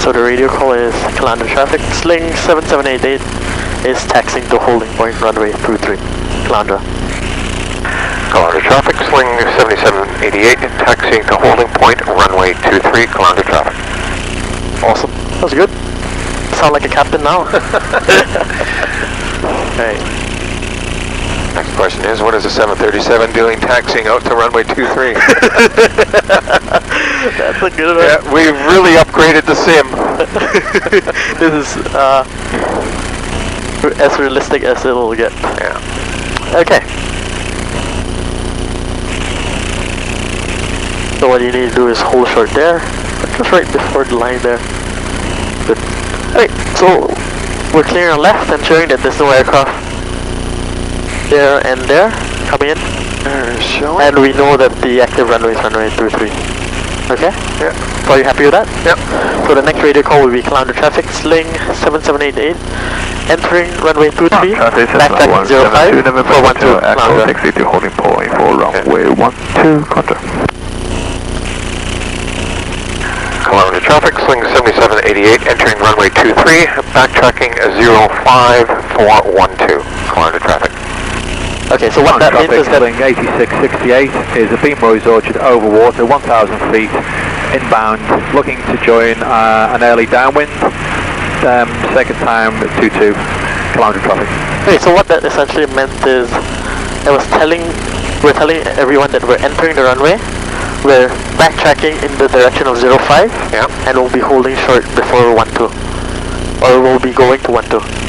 so the radio call is Calandra traffic. Sling 7788 is taxiing to holding point runway 23. Calandra. Calandra traffic, Sling 7788 taxiing to holding point runway 23. Calandra traffic. Awesome. That was good. Sound like a captain now. Okay. Next question is, what is the 737 doing taxiing out to runway 23? That's a good one. Yeah, we've really upgraded the sim. This is as realistic as it'll get. Yeah. Okay. So what you need to do is hold short there, just right before the line there. Good. Alright, so we're clearing our left, ensuring that there's no aircraft there and there coming in. And we know that the active runway is runway 23. Okay? Yeah. So are you happy with that? Yep. So the next radio call will be Calandra traffic, Sling 7788, entering runway 23, backtracking 05 for 12, Calandra. Taxi to holding point for runway 12, contact. Calandra traffic, Sling 7788, entering runway 23, backtracking 05 for 12. Calandra traffic. Okay, so what that means is that... Sling 8668 is a Beam Rose Orchard over water, 1,000 feet, inbound, looking to join an early downwind, second time 22, Calandra traffic. Okay, so what that essentially meant is, we're telling everyone that we're entering the runway, we're backtracking in the direction of 05, yeah, and we'll be holding short before 12, or we'll be going to 12.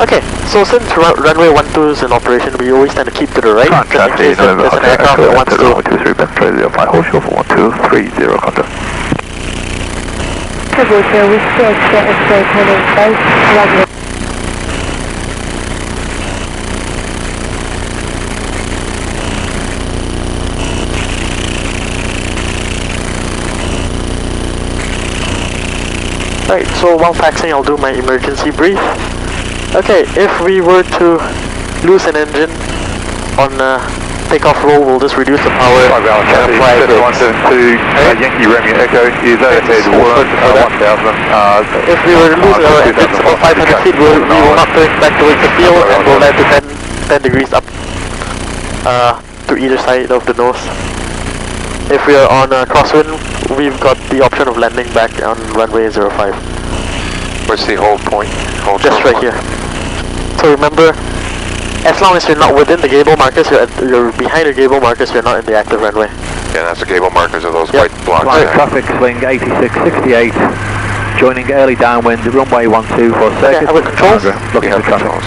Okay, so since runway 12 is in operation, we always tend to keep to the right, just in case there's an aircraft that wants to... Runway 23, backtrack 05, hold short for 1230, contact. Caboose, we still set a straight heading south, runway. Right, so while taxiing, I'll do my emergency brief. Okay, if we were to lose an engine on takeoff roll, we'll just reduce the power and apply brakes. Yankee Romeo Echo is overhead water 1000. If we were to lose our engines about 500 feet, we will not turn back towards the field and we'll land to 10 degrees up to either side of the nose. If we are on a crosswind, we've got the option of landing back on runway 05. Where's the hold point? Just right here. So remember, as long as you're not within the gable markers, you're behind the gable markers, you're not in the active runway. Yeah, that's the gable markers of those white blocks. Traffic, Sling 8668, joining early downwind, runway 12 for circuit. Okay, controls? Looking at controls.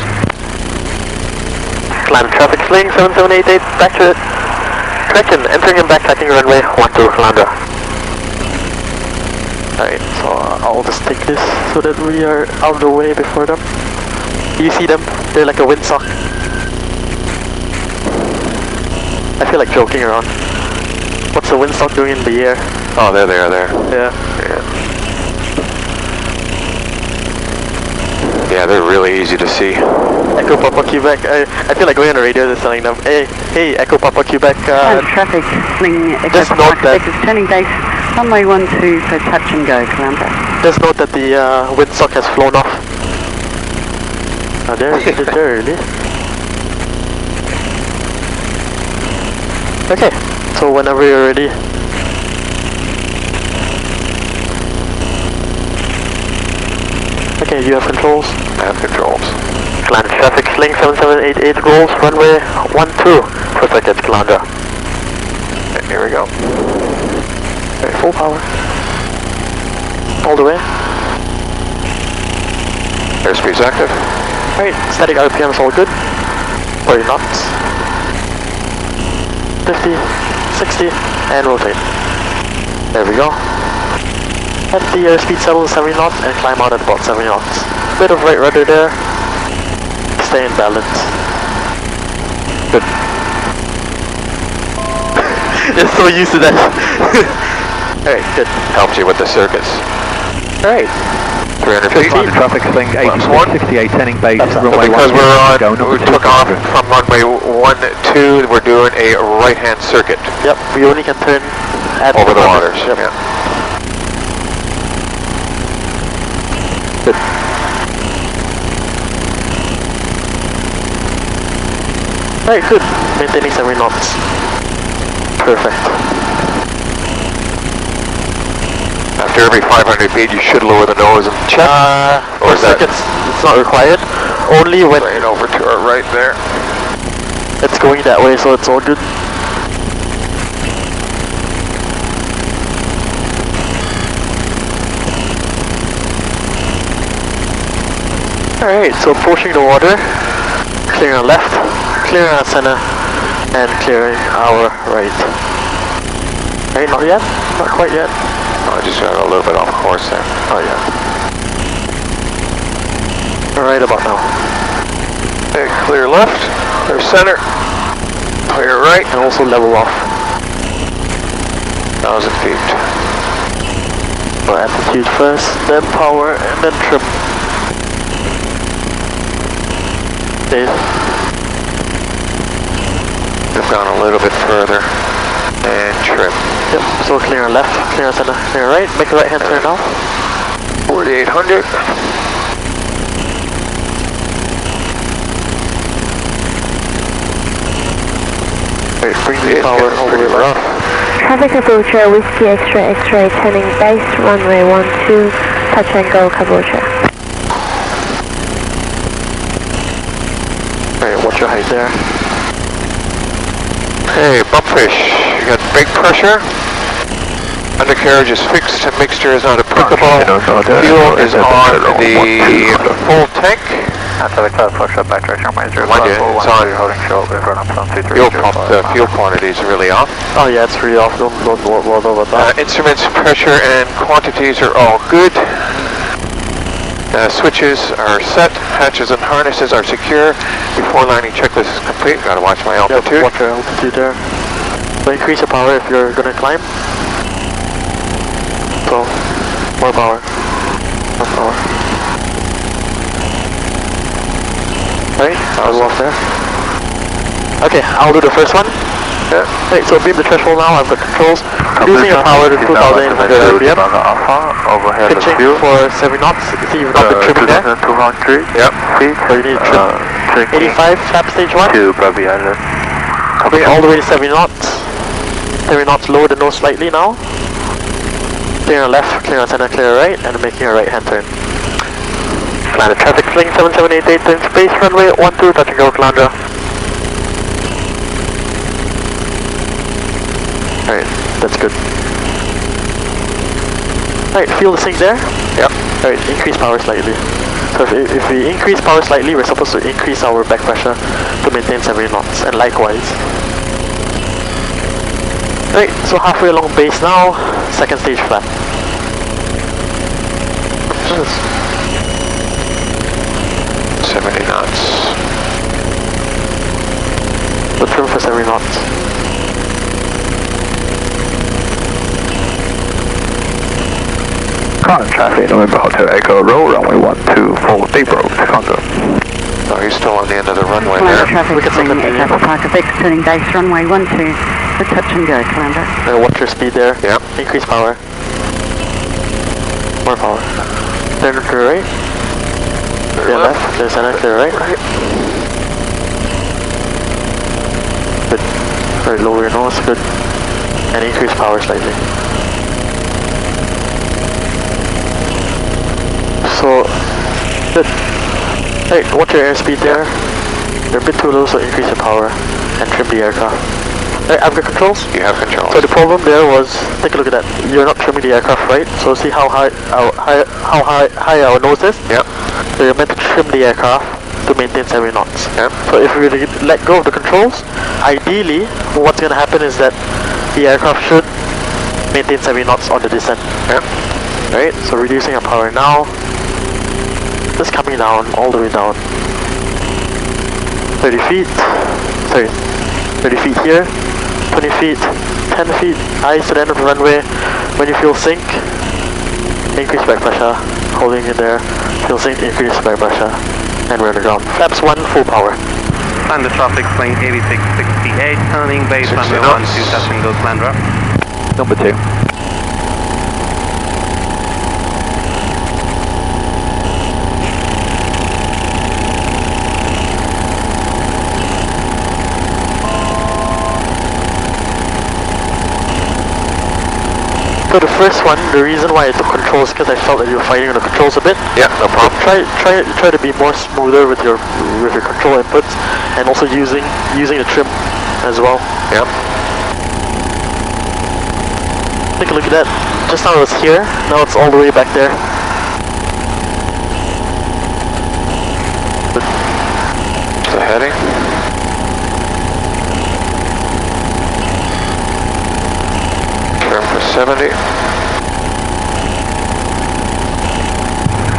Calandra traffic, Sling 7788, back to it. Correction, entering and backtracking runway 12, Calandra. Alright, so I'll just take this so that we are out of the way before them. You see them? They're like a windsock. I feel like joking around. What's a windsock doing in the air? Oh, there they are there. Yeah. Yeah, they're really easy to see. Echo Papa Quebec, I feel like going on the radio and telling them, hey, Echo Papa Quebec, traffic, Sling Echo just note that is turning base, runway 12 for touch and go, Calandra. Just note that the windsock has flown off. There really. Okay, so whenever you're ready. Okay, you have controls? I have controls. Calandra traffic, Sling 7788 rolls, runway 12, protected Calandra. Okay, here we go. Okay, full power. All the way. Airspeed's active. Alright, static RPM is all good. 40 knots. 50, 60, and rotate. There we go. Let the airspeed settle to 70 knots and climb out at about 70 knots. Bit of right rudder there. Stay in balance. Good. You're so used to that. Alright, good. Helps you with the circuits. Alright. 300 feet. Traffic, Sling 8668, turning base, runway 12. Because we took off from runway 12, we're doing a right-hand circuit. Yep, we only can turn at over the waters. Yep. Yeah. Good. Alright, good. Maintaining 7 knots. Perfect. After every 500 feet, you should lower the nose and check. Or is that it's not required. Only when right over to our right there? it's going that way, so it's all good. Alright, so approaching the water, clearing our left, clearing our center, and clearing our right. Right, not yet? Not quite yet. Oh, I just got a little bit off course there. Oh yeah. Right about now. Okay, clear left, clear center, clear right, And also level off. 1,000 feet. So altitude first, then power, and then trim. Okay. We've gone a little bit further. And trim. Yep, so clear left, clear center, clear right. Make a right hand turn now. 4,800. Right, bring the power all the way around. Traffic Caboolture, Whiskey X-ray, X-ray, turning base, runway 12, touch and go Caboolture. Alright, watch your height there. Hey, bumpfish, you got brake pressure. Undercarriage is fixed and mixture is not applicable. Fuel is on the full tank. After the cloud flush up back direction, Mind you, it's on. Fuel quantity is really off. Oh yeah, it's really off, don't bother about that. Instruments, pressure, and quantities are all good. Switches are set, hatches and harnesses are secure. Before landing checklist is complete, gotta watch my altitude. Yep, watch your altitude there. So increase your power if you're gonna climb. So, more power. More power. Right, I'll go off there. Okay, I'll do the first one. Yeah. Right, so beam the threshold now, I've got controls. Reducing your power to 2,800 RPM. Pitching for 7 knots. You see you've got the trimming there. 200. Yep. So you need to trim. 85, flap stage 1. To Bravo Island. Bring it all the way to 7 knots. 7 knots, lower the nose slightly now. Clear left, clear center, clear right, and making a right hand turn. Landed traffic sling 7788 turn space, runway 12, touch and go, Calandra. Alright, that's good. Alright, feel the sink there? Yep. Alright, increase power slightly. So if we increase power slightly, we're supposed to increase our back pressure to maintain 70 knots, and likewise. Right, so halfway along base now, second stage flap. 70 knots. So trim for 70 knots. Current traffic, November Hotel Echo Row, runway 12, Daybrook, Congo. Oh, he's still on the end of the runway Calandra there. traffic sling Echo Parker Vic, turning base, runway 12, for touch and go, Calandra. Watch your speed there. Yep. Increase power. More power. Turn to the right. Clear left, clear center, clear right. Good. Right, lower your nose, good. And increase power slightly. So, good. Right, watch your airspeed there. You're a bit too low, so increase your power and trim the aircraft. Right, I've got controls. You have control. So the problem there was, take a look at that. You're not trimming the aircraft right. So see how high our nose is. Yep. So you're meant to trim the aircraft to maintain 70 knots. Yep. So if we let go of the controls, ideally, what's going to happen is that the aircraft should maintain 70 knots on the descent. Yep. Right. So reducing our power now. Just coming down, all the way down. 30 feet. Sorry. 30 feet here. 20 feet, 10 feet, eyes to the end of the runway. When you feel sink, increase back pressure, holding it there, feel sink, increase back pressure, and we're on the ground. Flaps 1, full power. Land the traffic plane 8668, turning base runway 12, touch and go, Calandra. Number 2. So the first one, the reason why I took controls is because I felt that you were fighting on the controls a bit. Yeah, no problem. Try to be more smoother with your control inputs, and also using the trim as well. Yeah. Take a look at that. Just now it was here, now it's all the way back there. The heading. Turn for 70.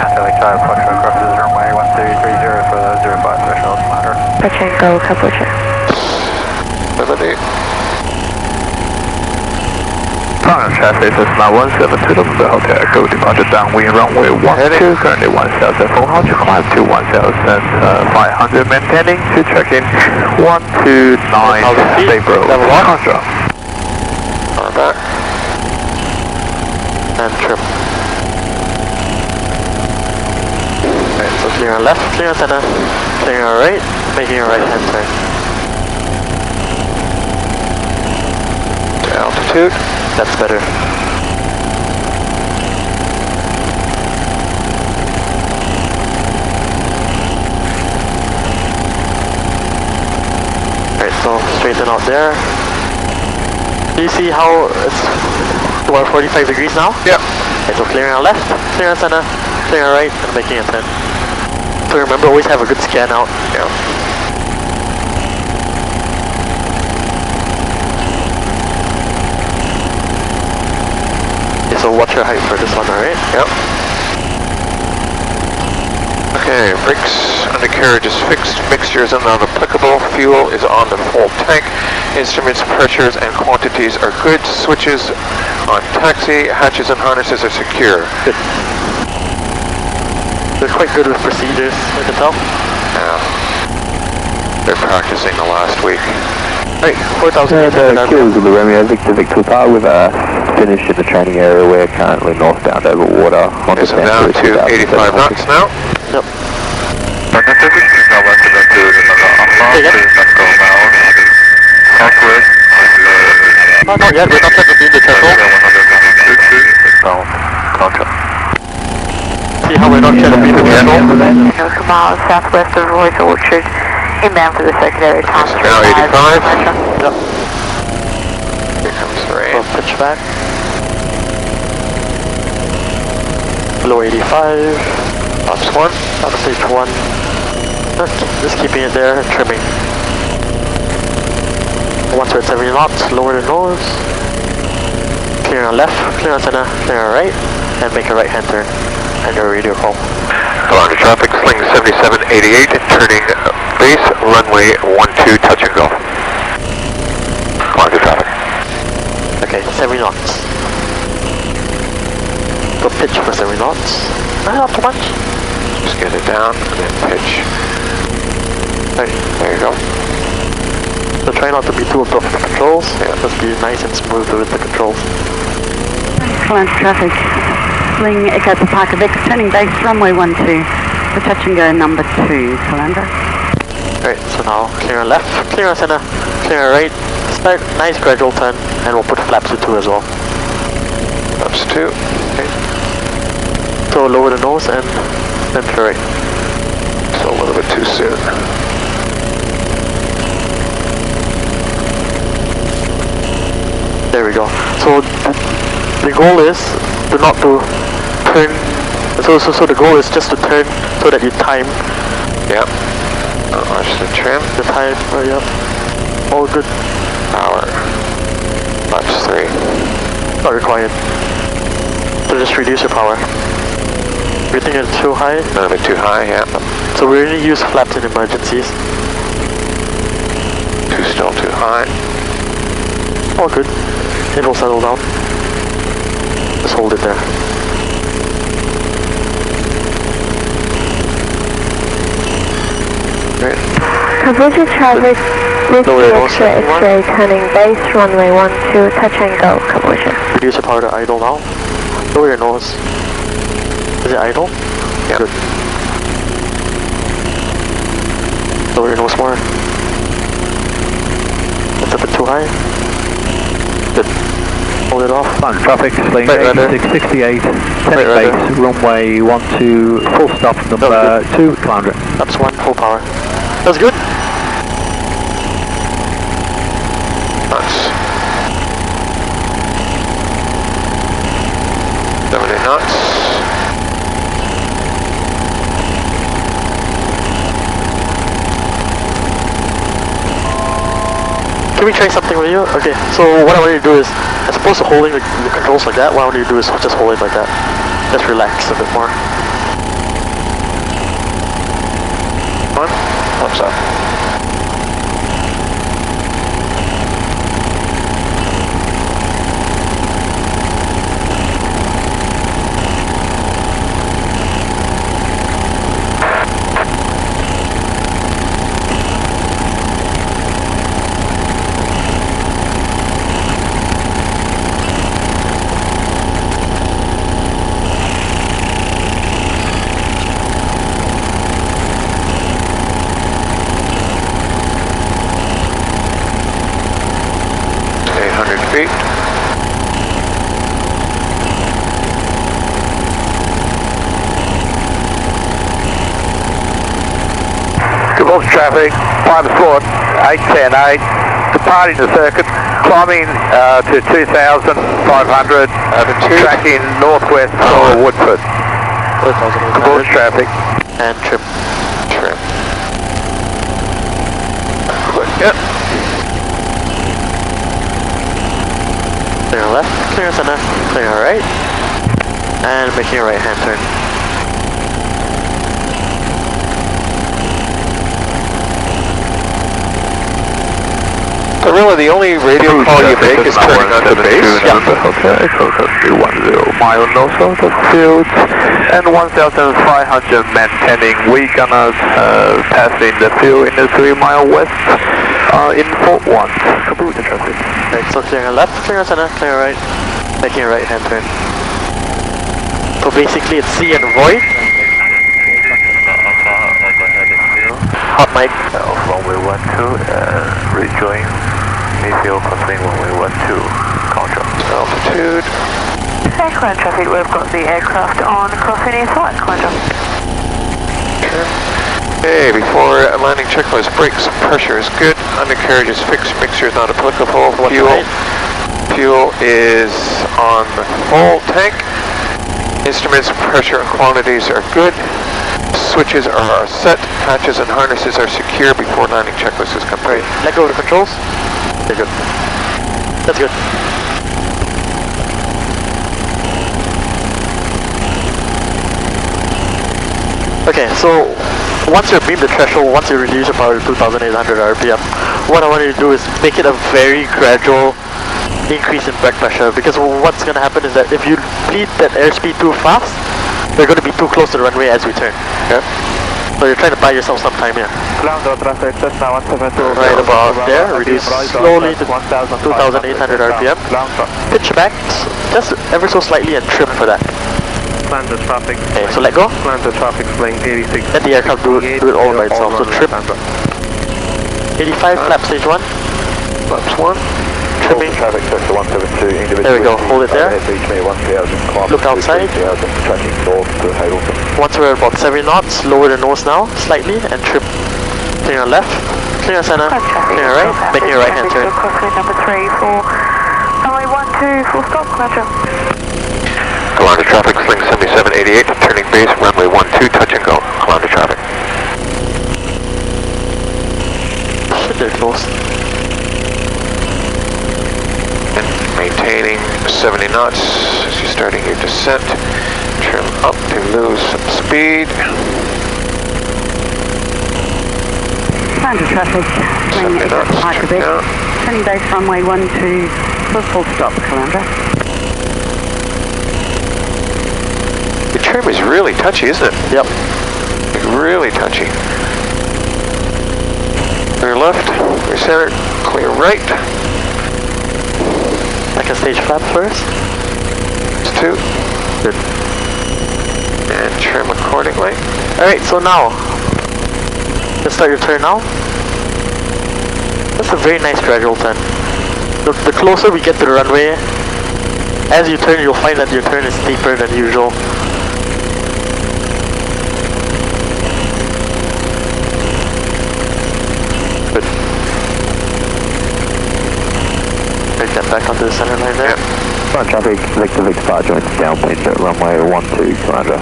Charlie, approach across the runway 1230 for the 05 threshold, matter. Touch and go, Caboose. 70. Current traffic is now 172 November Hotel Echo, departure downwind runway 12, currently 1,400, climb to 1,500, maintaining to check-in 129, April, Contra. On back. And trim. Right, so clear on left, clear on center, clear on right, making a right hand turn. To altitude. That's better. Right, so straighten out there. Do you see how it's 145 degrees now? Yeah. Okay, so clearing on left, clear on center, clear on right, and making a turn. So remember, always have a good scan out. Yeah. Okay, so watch your height for this one, alright? Yep. Okay, brakes, undercarriage is fixed, mixture is not applicable, fuel is on the full tank, instruments, pressures, and quantities are good, switches on taxi, hatches and harnesses are secure. Good. They're quite good with procedures, I can tell. Yeah. They're practicing the last week. Right, 4,800. Kills of the Romeo Victor Pal with finished in the training area. We're currently northbound over water. Is it down to 85 knots now? Yep. Not yet, we're not trying to be in the turtle. See how we're not trying to be in the turtle? Nautical miles southwest of Roy's Orchard, inbound for the circuit area, time Now 85. Yep. Here comes the rain. So pitch back. Below 85. Ops 1. On stage 1. Just keeping it there, trimming. Once we're at 70 knots, lower the nose. Clear on left, clear on center, clear on right, and make a right hand turn. And your radio call. Along to traffic, sling 7788, turning base, runway 12, touch and go. Along to traffic. Okay, 70 knots. Go pitch for 70 knots. Not too much. Just get it down and then pitch. Right, there you go. So try not to be too abrupt with the controls. Yeah, just be nice and smooth with the controls. Excellent traffic. Sling Echo Papa Vic, turning base runway 12 for touch and go number 2, Calandra. Right, so now clear on left, clear on center, clear on right. Start nice gradual turn, and we'll put flaps to 2 as well. Flaps 2. Okay. So lower the nose and then to the right. So a little bit too soon. There we go. So the goal is not to turn. So the goal is just to turn so that you time. Yep. Watch the trim. The time. Oh yeah. All good. Power. Flaps 3. Not required. So just reduce your power. You think it's too high? A little bit too high, yeah. So we only use flaps in emergencies. Still too high. All good. It will settle down. Just hold it there. Great. Caboose traffic, Whiskey X-ray, turning base, runway 12, touch and go, Caboose. Reduce your power to idle now. Lower your nose. Is it idle? Yeah. Good. Lower your nose more. It's a bit too high. Good. Hold it off. Climb traffic, sling Right rudder. 8668, turning Right base, runway 12, full stop, number 2, climb it. That's 1, full power. That's good. Knots. 70 knots. Can we try something with you? Okay, so what I want you to do is, as opposed to holding the controls like that, what I want you to do is just hold it like that. Just relax a bit more. One. Thumbs up. Feet. Gulf traffic, pilot floor 810-8, departing the circuit, climbing to 2,500, tracking northwest for Woodford. 4,800. Gulf traffic. And trim. Trim. Yep. Clear left, clear center, clear right, and making a right hand turn. So really the only radio call you make is turning onto the base? Yeah. Okay, so 310 mile north of the field, and 1,500 men pending. We gonna passing the field in the 3 mile west in Fort 1. Complete the traffic. Right, so clear left, clear center, clear right, making a right hand turn. So basically it's C and void. Hot mic. Runway 12, rejoin. Mayfield crossing runway 12, control. Altitude. Aircraft traffic, we've got the aircraft on crossing in flight, control. Okay, before landing checklist, brakes, pressure is good, undercarriage is fixed, mixture is not applicable, fuel is on the full tank, instruments, pressure and quantities are good, switches are set, hatches and harnesses are secure before landing checklist is complete. Let go of the controls. Okay, good. That's good. Okay, so once you beam the threshold, once you reduce your power to 2,800 RPM, what I want you to do is make it a very gradual increase in back pressure, because what's going to happen is that if you bleed that airspeed too fast, you're going to be too close to the runway as we turn. Okay? So you're trying to buy yourself some time here. Right about there, reduce slowly to 2,800 RPM. Pitch back just ever so slightly and trim for that. Land the traffic. Okay, so let go. Land the traffic, flying 86. Let the aircraft do it all by itself. So trim. 85, flap stage 1. Flaps 1. Trimming. Traffic sector 172, individual. There we go, hold it there. Look outside. Tracking north to Hazleton. Once we're about 7 knots, lower the nose now, slightly, and trim. Clear left, clear center, clear right, making a right hand turn. Crossing number 3 for runway 12, full stop, control. Commander traffic, sling 7788, turning base, runway 12, touch and go. Commander traffic. Shit, they're close. And maintaining 70 knots as you're starting your descent. Trim up to lose speed. Commander traffic, flying Aircraft Park a bit. Turning base runway 12 for full stop, Commander. The trim is really touchy, isn't it? Yep. Like really touchy. Clear left, clear center, clear right. I can stage flap first. It's 2. Good. And trim accordingly. Alright, so now, let's start your turn now. That's a very nice gradual turn. The closer we get to the runway, As you turn, you'll find that your turn is steeper than usual. Good. Right, get back onto the center line there. Ground traffic, Victor Power joins downwind at runway 12, Commander.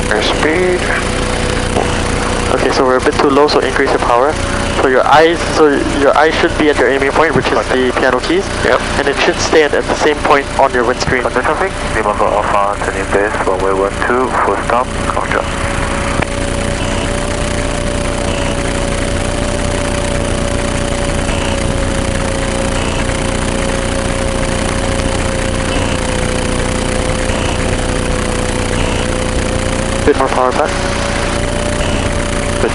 Airspeed. Okay, so we're a bit too low, so increase your power. So your eyes should be at your aiming point, which is the piano keys. Yep. And it should stand at the same point on your windscreen. Contact traffic, Lima Alpha, turning base, runway 12, full stop, Roger. Bit more power back. Good.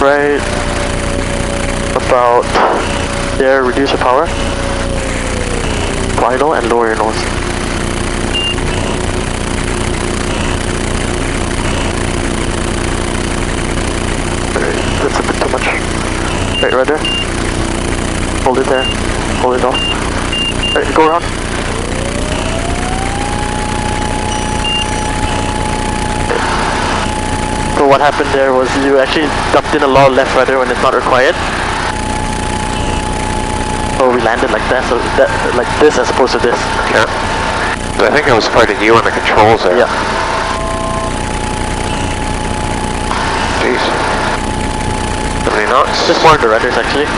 Right about there, reduce your power. Idle and lower your nose. That's a bit too much. Right, rudder. Hold it there. Hold it off. Right, go around. So what happened there was you actually dumped in a lot of left rudder when it's not required. So we landed like that, so that, like this as opposed to this. Yeah. I think I was fighting you on the controls there. Yeah. Jeez. 70 knots. Just more on the rudders actually.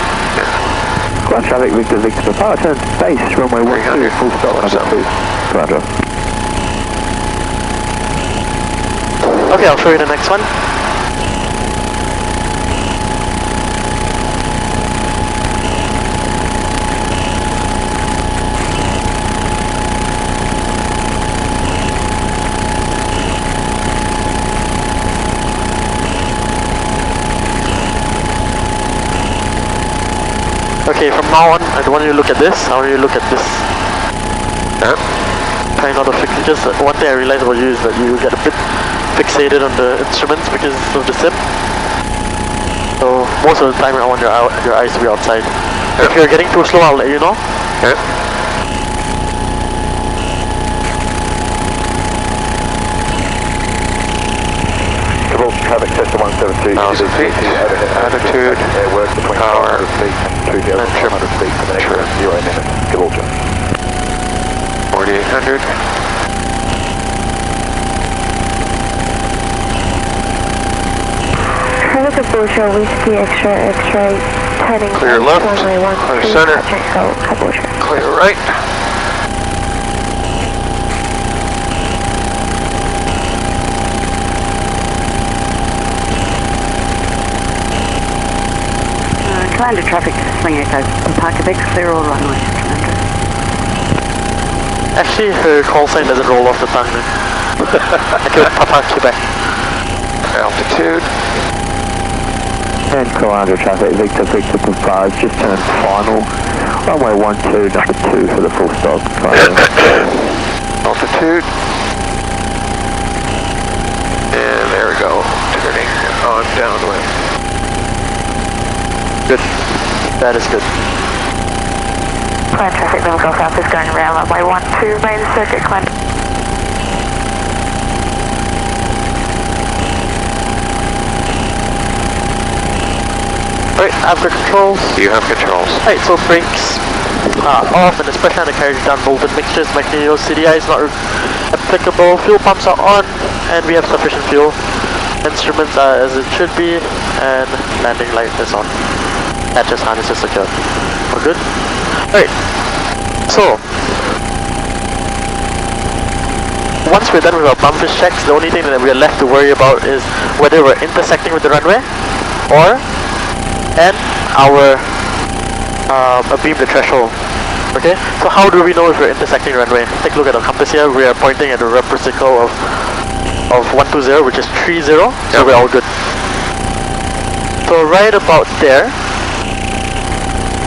Ground traffic, Victor Power, turn base, runway 12, full stop, number 2, Commander. Okay, I'll show you the next one. Okay, from now on, I don't want you to look at this, I want you to look at this. Yeah. Trying not to fix it. Just one thing I realized about you is that you get a bit fixated on the instruments because of the sim. So most of the time I want your eyes to be outside. If you're getting too slow, I'll let you know. Yeah. Traffic system 172, 1,000 feet, attitude, airwork between power, 500 feet and 2,400 feet for the next 0 minutes, Gibraltar. 4,800. Traffic Caboolture, Whiskey X-ray, turning Clear left, runway 12, clear center. touch and go, Caboolture. Clear right. Commander traffic, swing echo, Parker clear all runway, Commander. Actually, her call sign doesn't roll off the tongue then. I could Papa Quebec. Altitude. And Commander traffic, Victor Power, just turned final, runway 12, number 2 for the full stop, Altitude. And there we go. Turning on downwind. Good. That is good. Ground traffic, Liverpool South is going around runway 12, main circuit, Commander. Right, I've got controls. You have controls. Right, so brakes off, and especially on the carriage down bolted mixtures, Magneto CDI is not applicable. Fuel pumps are on, and we have sufficient fuel. Instruments are as it should be, and landing light is on. Hatches, harnesses secured. We're good? Alright, so once we're done with our bumpers checks, the only thing that we're left to worry about is whether we're intersecting with the runway or our beam the threshold. Okay, so how do we know if we're intersecting the runway? Take a look at our compass here. We are pointing at the reciprocal of 120, which is 30, so we're all good. So right about there,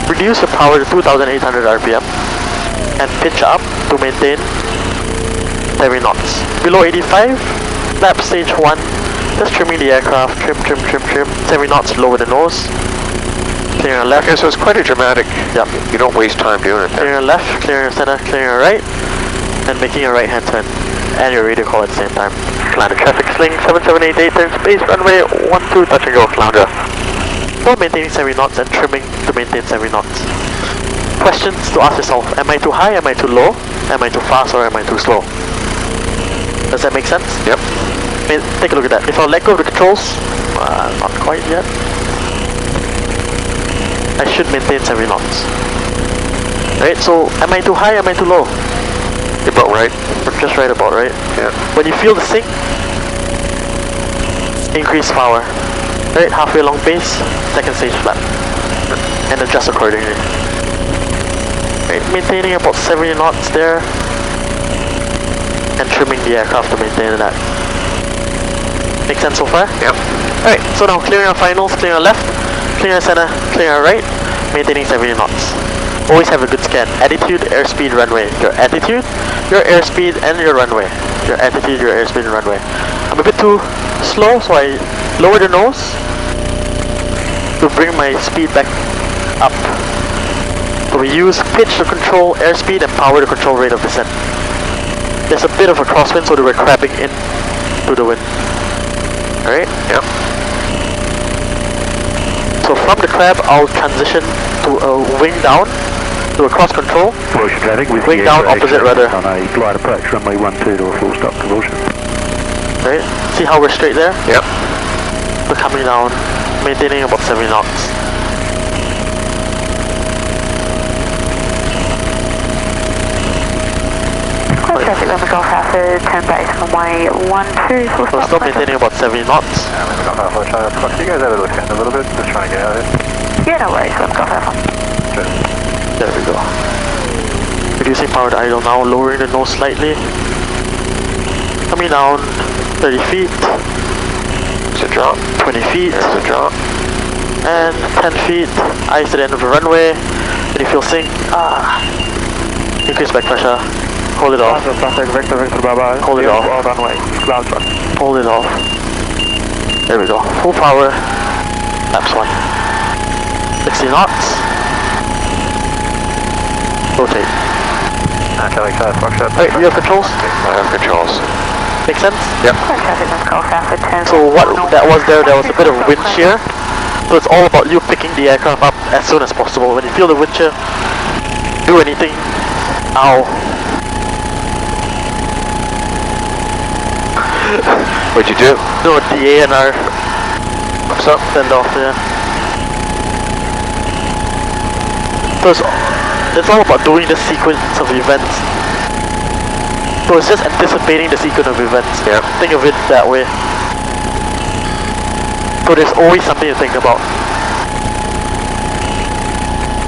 reduce your power to 2,800 RPM and pitch up to maintain 70 knots. Below 85, lap stage 1, just trimming the aircraft, trim, 70 knots, lower the nose. Clearing left. Okay, so it's quite a dramatic. Yep. You don't waste time doing it there. Clearing left, clearing center, clearing right, and making a right hand turn. And your radio call at the same time. Flounder traffic sling 7788 turn space runway 12 touch and go flounder. Still maintaining 70 knots and trimming to maintain 70 knots. Questions to ask yourself: am I too high? Am I too low? Am I too fast or am I too slow? Does that make sense? Yep. Take a look at that. If I let go of the controls, not quite yet. I should maintain 70 knots. Right, so am I too high, am I too low? You're about right. Just right about, right? Yeah. When you feel the sink, increase power. Right, halfway along base, second stage flap. And adjust accordingly. Right, maintaining about 70 knots there. And trimming the aircraft to maintain that. Make sense so far? Yep. Alright, so now clearing our finals, clearing our left, clearing our center, clearing our right, maintaining 70 knots. Always have a good scan. Attitude, airspeed, runway. Your attitude, your airspeed, and your runway. Your attitude, your airspeed, and runway. I'm a bit too slow, so I lower the nose to bring my speed back up. So we use pitch to control airspeed and power to control rate of descent. There's a bit of a crosswind, so that we're crabbing in to the wind. Alright? Yep. So from the crab, I'll transition to a wing down, to a cross control. Convulsion traffic with Wing down, opposite rudder. On a glide approach, runway 12 to a full stop convulsion. Right? See how we're straight there? Yep. We're coming down, maintaining about 70 knots. Close traffic, Lima Golf Alpha, turn base runway 12, full We're stop. still maintaining about 70 knots. Lima Golf Alpha, Charlie Fox, you guys have a look at a little bit, just trying to get out of here. Yeah, no worries, Lima Golf Alpha. There we go. Reducing power to idle now, lowering the nose slightly. Coming down 30 feet. It's a drop. 20 feet. There's a drop. And 10 feet. Eyes to the end of the runway. When you feel sink, increase back pressure. Hold it off. Hold it off. Hold it off. There we go. Full power. Laps 1. 60 knots. Rotate. Right, you have controls? I have controls. Make sense? Yep. Close traffic, Lima Golf Alpha, turn So what that was there was a bit of wind shear. So it's all about you picking the aircraft up as soon as possible. When you feel the wind shear, do anything. Ow. What'd you do? No, the ANR What's up? send off there. So it's all about doing the sequence of events. So it's just anticipating the sequence of events. Yeah. Think of it that way. So there's always something to think about.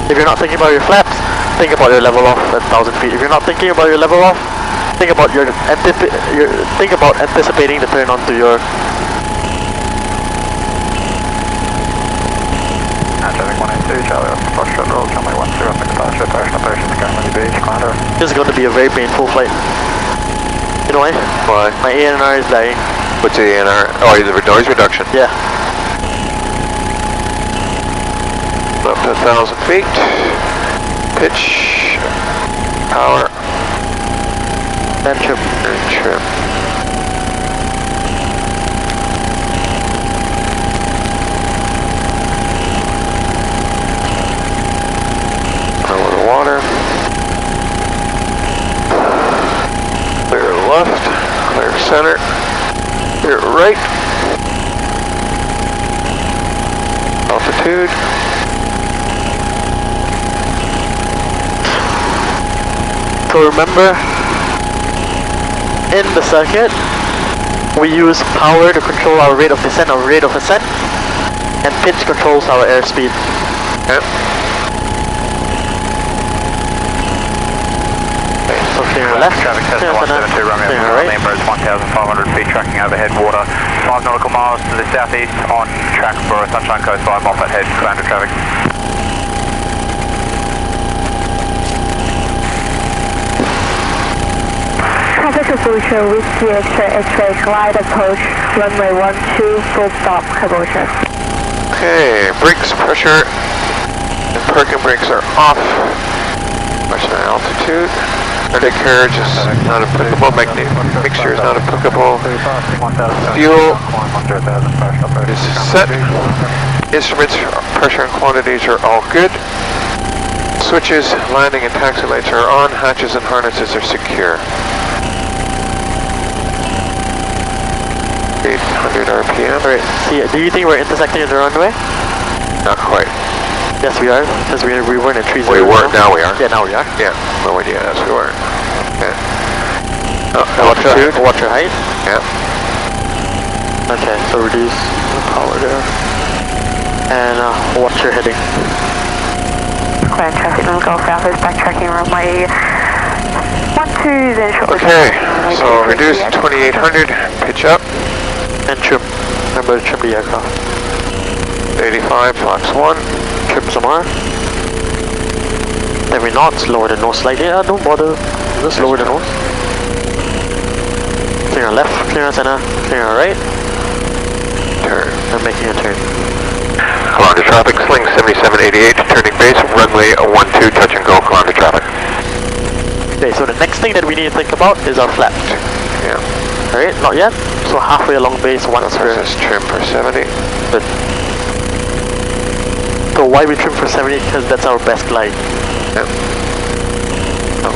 If you're not thinking about your flaps, think about your level off at 1,000 feet. If you're not thinking about your level off, think about anticipating the turn onto your. Traffic 182, Charlie, Foxtrot roll, runway 12, up in departure, operations, Garmin Beach, Commander. This is going to be a very painful flight. You know why? Why? My ANR is dying. What's the ANR? Oh, the noise reduction. Yeah. Up to 1,000 feet. Pitch. Power. And trim. And trim. Over the water. Clear left. Clear center. Clear right. Altitude. So remember, in the circuit, we use power to control our rate of descent or rate of ascent, and pitch controls our airspeed. Yep. So clear left, Traffic test clear center, 172, Romeo, clear right. Lima is 1,500 feet, tracking overhead water, 5 nautical miles to the southeast, on track for Sunshine Coast 5 off that head, Commander traffic. Caboose, Whiskey X-ray, glide approach, runway 12, full stop, Caboose. Okay, brakes, pressure, and parking brakes are off. Question altitude. Undercarriage is not applicable. Mixture is not applicable. Fuel is set. Instruments, pressure and quantities are all good. Switches, landing and taxi lights are on. Hatches and harnesses are secure. 800 RPM. Alright, see, do you think we're intersecting the runway? Not quite. Yes, we are, because we weren't in 30. We weren't, now we are. Yeah, now we are. Yeah, no idea, yes, we weren't. Yeah. Altitude. Watch your height. Yeah. Okay, so reduce the power there. And watch your heading. Clear traffic, now Golf Alpha is backtracking runway 12, then short. Okay, so reduce 2800, pitch up. And trim. Remember to trim the aircraft. 85, Fox 1. Trim some more. Every knots, lower the nose slightly. Don't bother. Just lower the nose. Clear on left, clear on center, clear on right. Turn. I'm making a turn. Columbia traffic, sling 7788, turning base, runway 12, touch and go, Columbia traffic. Okay, so the next thing that we need to think about is our flat. Yeah. Alright, not yet. So halfway along base, one square. Versus trim for 70. Good. So why we trim for 70? Because that's our best glide. Yep. Oh.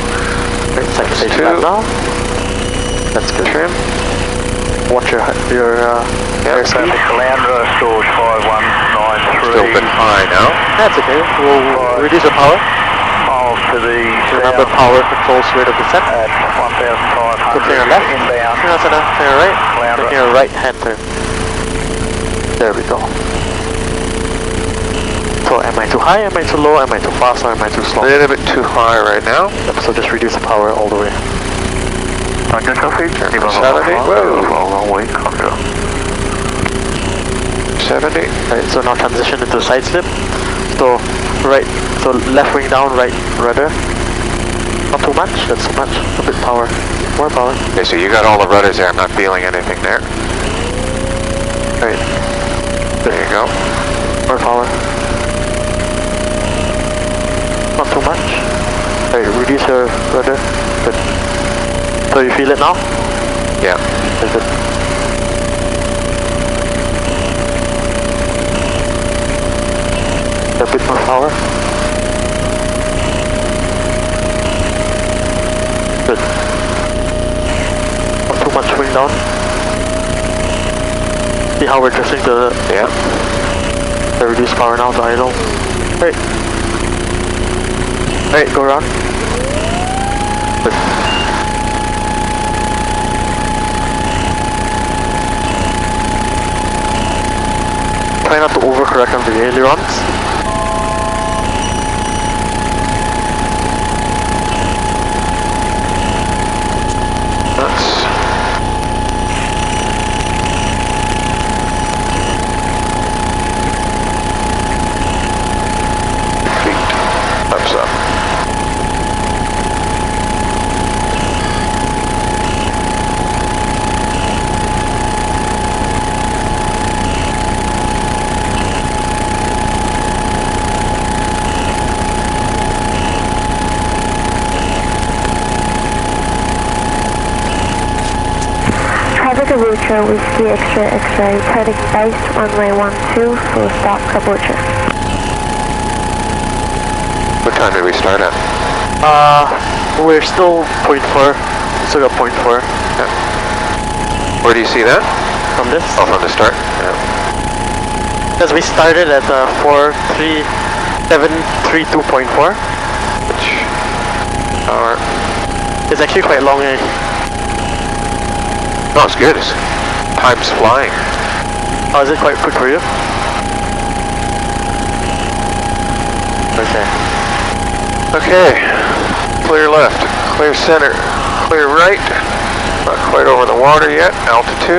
Right, second stage Two. flat now. That's good. Trim. Watch your airspeed. Calandra, Storage 5193. Still a bit high now. That's okay. We'll reduce the power. Miles to the Remember, power controls rate of descent. at 1,500. So clear on left, inbound. clear on center, clear on right, Calandra. clear on right hand turn. There we go. So am I too high, am I too low, am I too fast, or am I too slow? A little bit too high right now. Yep, so just reduce the power all the way. Turn for 70. Whoa. Long way, contra. 70. Right, so now transition into side slip. So right, so left wing down, right rudder. Not too much, that's too much. A bit power. More power. Okay, so you got all the rudders there. I'm not feeling anything there. Right. There you go. More power. Not too much. Right, reduce your rudder. Good. So you feel it now? Yeah. That's good. A bit more power. Good. Not too much wing down. See how we're drifting to the... Yeah. The reduced power now to idle. Right. Right, go around. Good. Try not to overcorrect on the ailerons. That's feet. Thumbs up. Traffic Caboose, Whiskey X-ray, turning base, runway 12, full stop, Caboose. What time did we start at? We're still 0.4. Still got 0.4 Where do you see that? from this. Oh, from the start? Yeah. Because we started at 43732.4. Which hour? It's actually quite long, eh? No, it's good. Time's flying. Oh, is it quite quick for you? Okay. Okay. Clear left, clear center, clear right. Not quite over the water yet. Altitude.